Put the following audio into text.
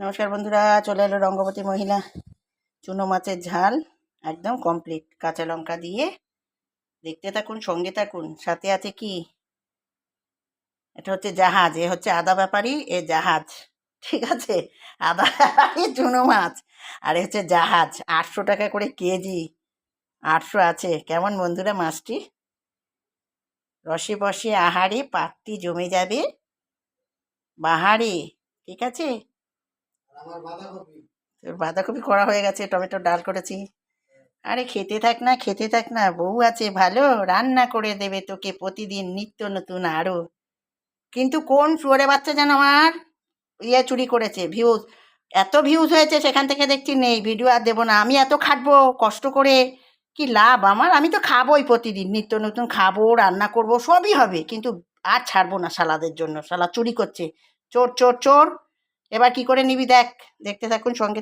নমস্কার বন্ধুরা, চলে এলো রঙ্গবতী মহিলা চুনো মাছের ঝাল একদম কমপ্লিট। কাঁচা লঙ্কা দিয়ে দেখতে থাকুন, সঙ্গে থাকুন। সাথে আছে কি, এটা হচ্ছে জাহাজ, এ হচ্ছে আদা ব্যাপারী, এ জাহাজ, ঠিক আছে? আদা ব্যাপারী চুনো মাছ, আর এ হচ্ছে জাহাজ। 800 টাকা করে কেজি, 800 আছে। কেমন বন্ধুরা মাছটি? রসে বসে আহারে পাতটি জমে যাবে বাহারে, ঠিক আছে? তোর বাঁধাকপি করা হয়ে গেছে, টমেটো ডাল করেছি। আরে খেতে থাক না, খেতে থাক না, বউ আছে ভালো, রান্না করে দেবে তোকে প্রতিদিন নিত্য নতুন আরো। কিন্তু কোন শুয়োরে বাচ্চা যেন আমার চুরি করেছে ভিউজ, এত ভিউজ হয়েছে, সেখান থেকে দেখছি নেই, ভিডিও আর দেবো না। আমি এত খাটবো কষ্ট করে, কি লাভ আমার? আমি তো খাবোই প্রতিদিন, নিত্য নতুন খাবো, রান্না করব, সবই হবে, কিন্তু আর ছাড়বো না শালাদের জন্য। শালা চুরি করছে, চোর চোর চোর। এবার কি করে নিবি দেখ, দেখতে থাকুন, সঙ্গে